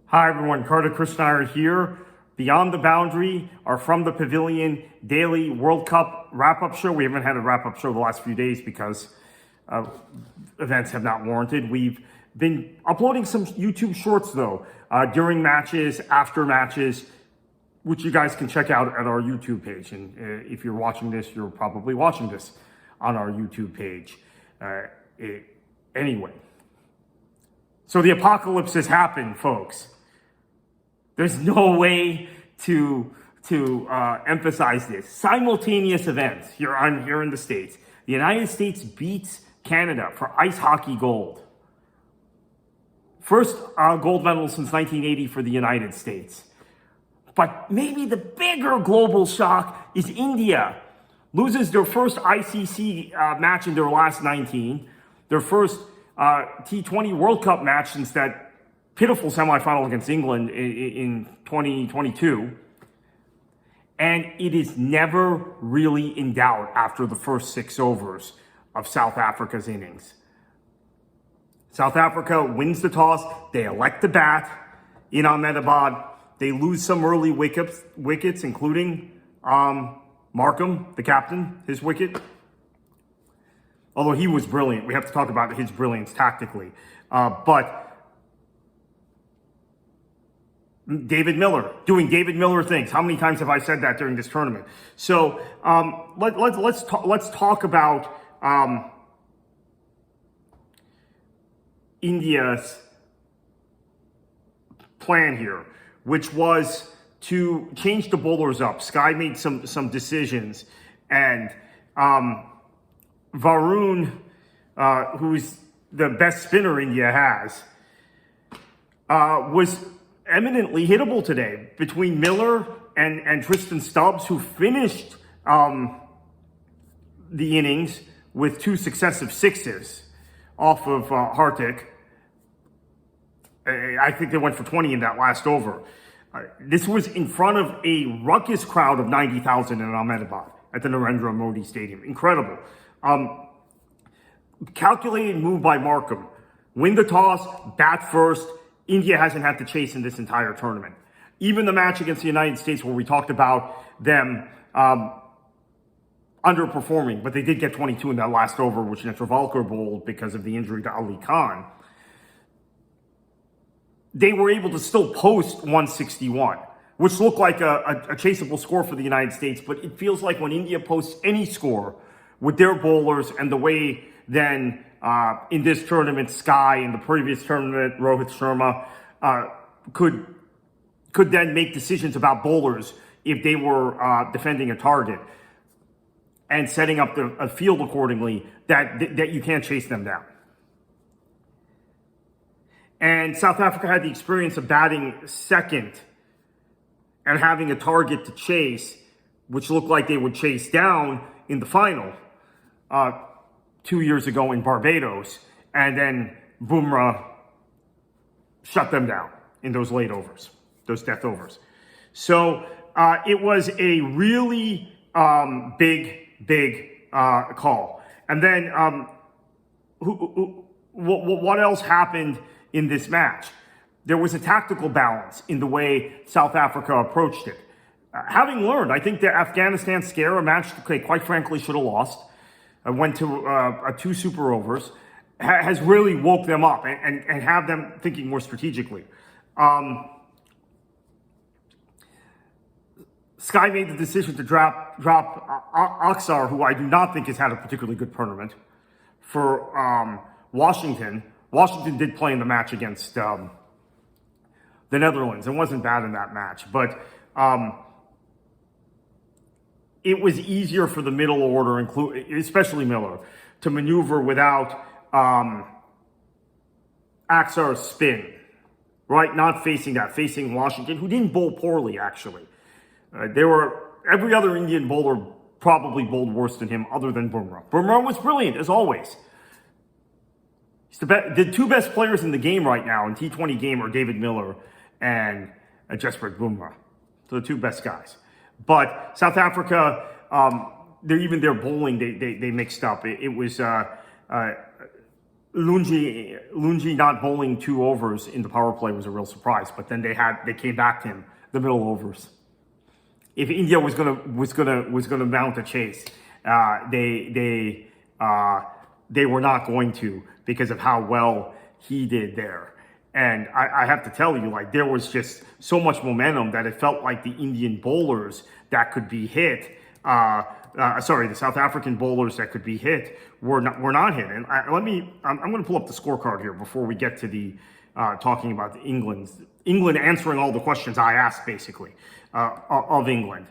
Hi everyone, Carter Krishnaiyer here. Beyond the Boundary, our From the Pavilion daily World Cup wrap-up show. We haven't had a wrap-up show the last few days because events have not warranted. We've been uploading some YouTube shorts though, during matches, after matches, which you guys can check out at our YouTube page. And if you're watching this, you're probably watching this on our YouTube page. Anyway, so the apocalypse has happened, folks. There's no way to emphasize this. Simultaneous events here in the States. The United States beats Canada for ice hockey gold. First gold medal since 1980 for the United States. But maybe the bigger global shock is India. Loses their first ICC match in their last 19. Their first T20 World Cup match since that pitiful semifinal against England in 2022. And it is never really in doubt after the first 6 overs of South Africa's innings. South Africa wins the toss. They elect the bat in Ahmedabad. They lose some early wickets, including Markham, the captain, his wicket. Although he was brilliant. We have to talk about his brilliance tactically. But David Miller, doing David Miller things. How many times have I said that during this tournament? So let's talk about India's plan here, which was to change the bowlers up. Sky made some decisions, and Varun, who's the best spinner India has, was eminently hittable today between Miller and Tristan Stubbs, who finished the innings with 2 successive sixes off of Hardik. I think they went for 20 in that last over. This was in front of a ruckus crowd of 90,000 in Ahmedabad at the Narendra Modi Stadium. Incredible. Calculated move by Markham. Win the toss, bat first. India hasn't had to chase in this entire tournament. Even the match against the United States, where we talked about them underperforming, but they did get 22 in that last over, which Netravalkar bowled because of the injury to Ali Khan. They were able to still post 161, which looked like a chaseable score for the United States, but it feels like when India posts any score with their bowlers and the way then in this tournament, Sky, in the previous tournament, Rohit Sharma, could then make decisions about bowlers if they were defending a target and setting up the field accordingly, that you can't chase them down. And South Africa had the experience of batting second and having a target to chase, which looked like they would chase down in the final 2 years ago in Barbados, and then Bumrah shut them down in those late overs, those death overs. So it was a really big call. And then what else happened in this match? There was a tactical balance in the way South Africa approached it. Having learned, I think the Afghanistan scare, a match they quite frankly should have lost, went to 2 super overs, has really woke them up and have them thinking more strategically. Sky made the decision to drop Aksar, who I do not think has had a particularly good tournament, for Washington. Washington did play in the match against the Netherlands. It wasn't bad in that match, but it was easier for the middle order, especially Miller, to maneuver without Aksar's spin, right? Not facing Washington, who didn't bowl poorly, actually. Every other Indian bowler probably bowled worse than him, other than Bumrah. Bumrah was brilliant, as always. The 2 best players in the game right now in T20 game are David Miller and Jasprit Bumrah. So the 2 best guys. But South Africa, their bowling, they mixed up. It was Lungi not bowling 2 overs in the power play was a real surprise, but then they came back to him the middle overs. If India was gonna mount a chase, they were not going to, because of how well he did there. And I have to tell you, like, there was just so much momentum that it felt like the Indian bowlers that could be hit, the South African bowlers that could be hit were not hit. And I'm going to pull up the scorecard here before we get to the talking about England answering all the questions I asked, basically, of England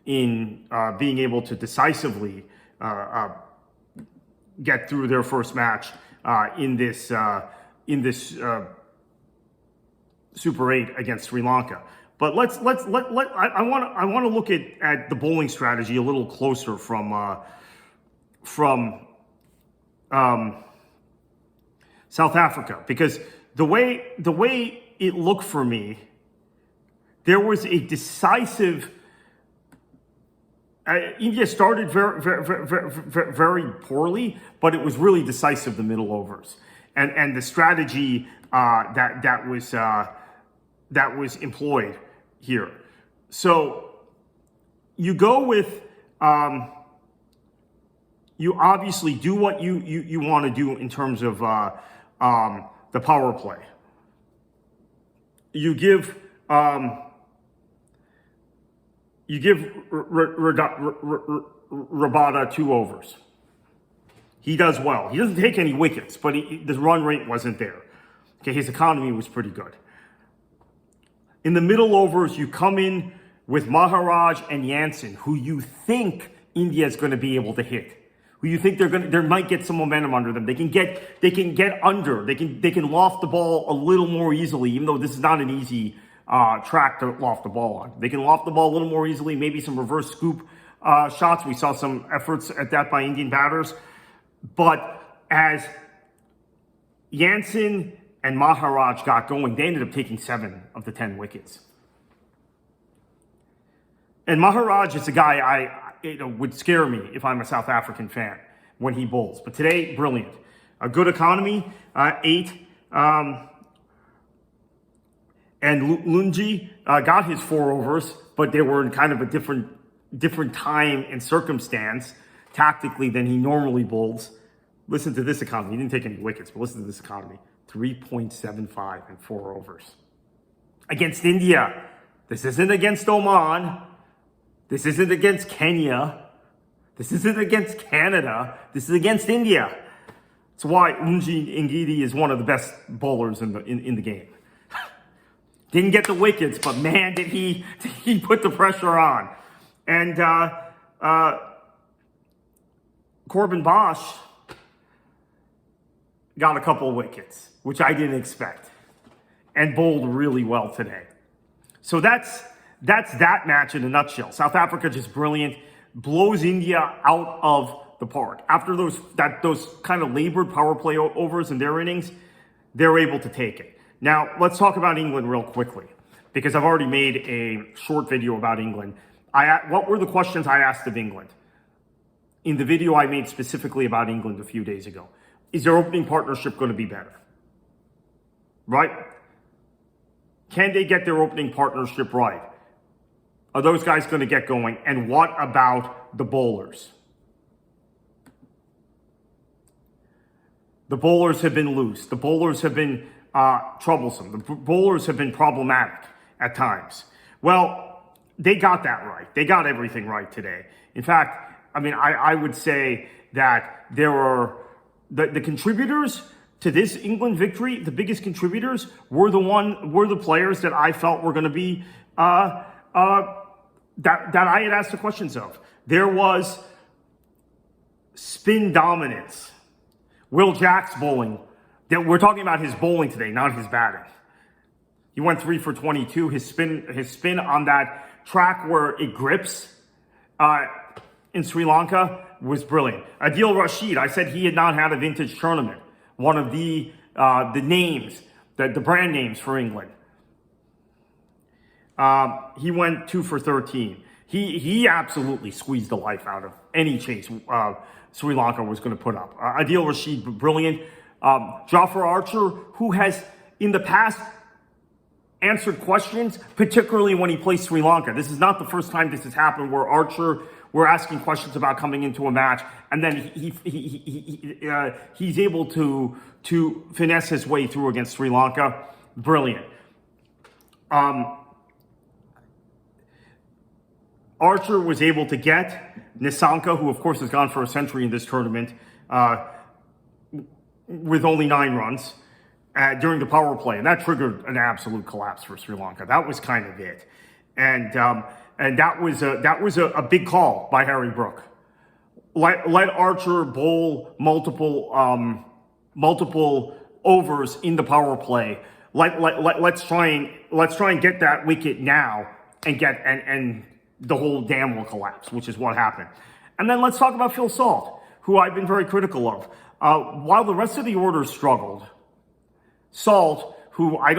in being able to decisively get through their first match in this Super 8 against Sri Lanka. But I want to look at the bowling strategy a little closer from South Africa, because the way it looked for me, there was a decisive. India started very poorly, but it was really decisive the middle overs, and the strategy that was employed here. So you go with you obviously do what you want to do in terms of the power play. You give Rabada 2 overs. He does well. He doesn't take any wickets, but the run rate wasn't there. Okay, his economy was pretty good. In the middle overs, you come in with Maharaj and Jansen, who you think India is going to be able to hit, who you think they might get some momentum under them. They can get under. They can loft the ball a little more easily, even though this is not an easy track to loft the ball on. They can loft the ball a little more easily. Maybe some reverse scoop shots. We saw some efforts at that by Indian batters, but as Jansen and Maharaj got going, they ended up taking 7 of the 10 wickets. And Maharaj is a guy would scare me if I'm a South African fan when he bowls. But today, brilliant. A good economy, 8. And Lungi got his 4 overs, but they were in kind of a different time and circumstance tactically than he normally bowls. Listen to this economy. He didn't take any wickets, but listen to this economy. 3.75 and 4 overs. Against India. This isn't against Oman. This isn't against Kenya. This isn't against Canada. This is against India. That's why Unji Ngidi is one of the best bowlers in the game. Didn't get the wickets, but man, did he put the pressure on. And Corbin Bosch got a couple of wickets, which I didn't expect, and bowled really well today. So that's that match in a nutshell. South Africa just brilliant, blows India out of the park. After those kind of labored power play overs in their innings, they're able to take it. Now, let's talk about England real quickly, because I've already made a short video about England. What were the questions I asked of England? In the video I made specifically about England a few days ago. Is their opening partnership going to be better? Right? Can they get their opening partnership right? Are those guys going to get going? And what about the bowlers? The bowlers have been loose. The bowlers have been troublesome. The bowlers have been problematic at times. Well, they got that right. They got everything right today. In fact, I mean, I would say that there were the contributors to this England victory. The biggest contributors were the players that I felt were going to be that I had asked the questions of. There was spin dominance. Will Jack's bowling. We're talking about his bowling today, not his batting. He went 3 for 22. His spin on that track where it grips in Sri Lanka was brilliant. Adil Rashid, I said he had not had a vintage tournament. One of the names, the brand names for England. He went 2 for 13. He absolutely squeezed the life out of any chase Sri Lanka was going to put up. Adil Rashid, brilliant. Jofra Archer, who has in the past answered questions, particularly when he plays Sri Lanka. This is not the first time this has happened where Archer, we're asking questions about coming into a match, and then he's able to finesse his way through against Sri Lanka. Brilliant. Archer was able to get Nissanka, who of course has gone for a century in this tournament, with only 9 runs during the power play, and that triggered an absolute collapse for Sri Lanka. That was kind of it, and that was a big call by Harry Brook. Let Archer bowl multiple overs in the power play. Let's try and get that wicket now and the whole dam will collapse, which is what happened. And then let's talk about Phil Salt, who I've been very critical of. While the rest of the order struggled, Salt, who I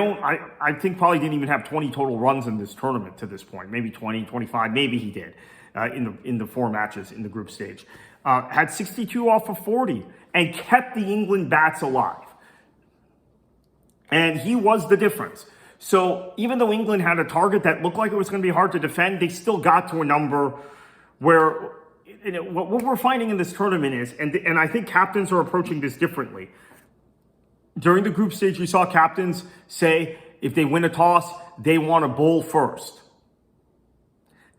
think probably didn't even have 20 total runs in this tournament to this point, maybe 20, 25, maybe he did in the 4 matches in the group stage, had 62 off of 40 and kept the England bats alive. And he was the difference. So even though England had a target that looked like it was going to be hard to defend, they still got to a number where, what we're finding in this tournament is, and I think captains are approaching this differently. During the group stage, we saw captains say if they win a toss, they want to bowl first.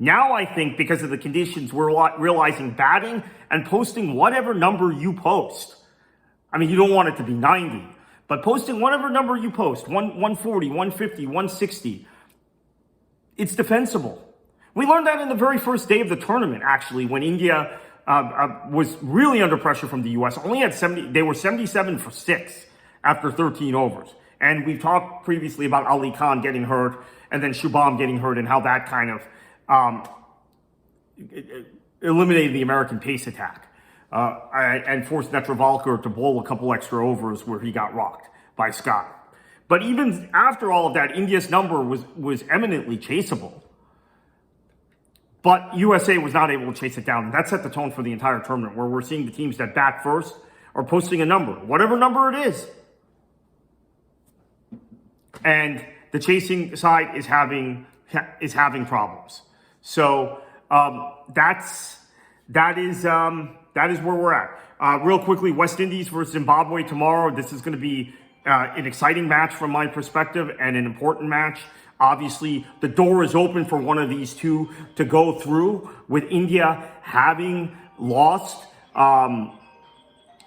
Now I think because of the conditions, we're realizing batting and posting whatever number you post. I mean, you don't want it to be 90. But posting whatever number you post, 140, 150, 160, it's defensible. We learned that in the very first day of the tournament, actually, when India was really under pressure from the U.S. Only had 70, they were 77 for 6 after 13 overs. And we've talked previously about Ali Khan getting hurt and then Shubham getting hurt and how that kind of eliminated the American pace attack. And forced Netravalkar to bowl a couple extra overs where he got rocked by Scott. But even after all of that, India's number was eminently chaseable. But USA was not able to chase it down. And that set the tone for the entire tournament, where we're seeing the teams that bat first are posting a number, whatever number it is. And the chasing side is having problems. So that is where we're at. Real quickly, West Indies versus Zimbabwe tomorrow. This is going to be an exciting match from my perspective and an important match. Obviously, the door is open for one of these two to go through, with India having lost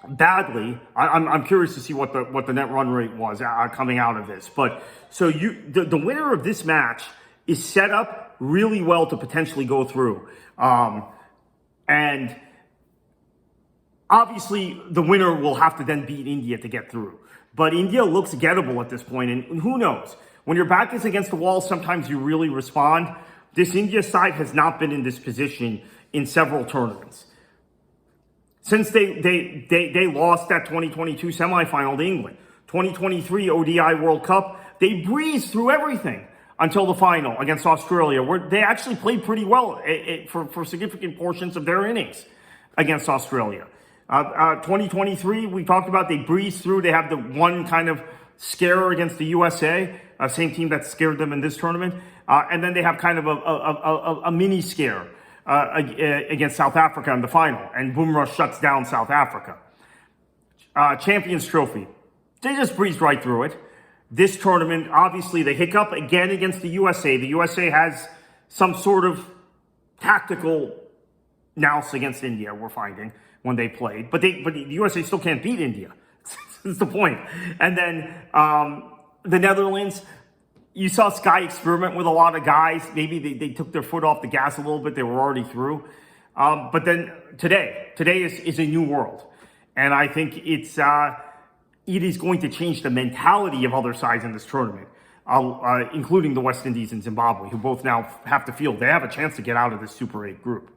badly. I'm curious to see what the net run rate was coming out of this. But so the winner of this match is set up really well to potentially go through. And obviously, the winner will have to then beat India to get through. But India looks gettable at this point, and who knows? When your back is against the wall, sometimes you really respond. This India side has not been in this position in several tournaments. Since they lost that 2022 semifinal to England, 2023 ODI World Cup, they breezed through everything until the final against Australia, where they actually played pretty well for significant portions of their innings against Australia. 2023, we talked about, they breezed through. They have the one kind of scare against the USA, same team that scared them in this tournament. And then they have kind of a mini scare against South Africa in the final. And Bumrah shuts down South Africa. Champions Trophy, they just breezed right through it. This tournament, obviously, the hiccup again against the USA. The USA has some sort of tactical nous against India, we're finding, when they played. But the USA still can't beat India. That's the point. And then the Netherlands, you saw Sky experiment with a lot of guys. Maybe they took their foot off the gas a little bit. They were already through. But then today is a new world. And I think it is going to change the mentality of other sides in this tournament, including the West Indies and Zimbabwe, who both now have to feel they have a chance to get out of this Super 8 group.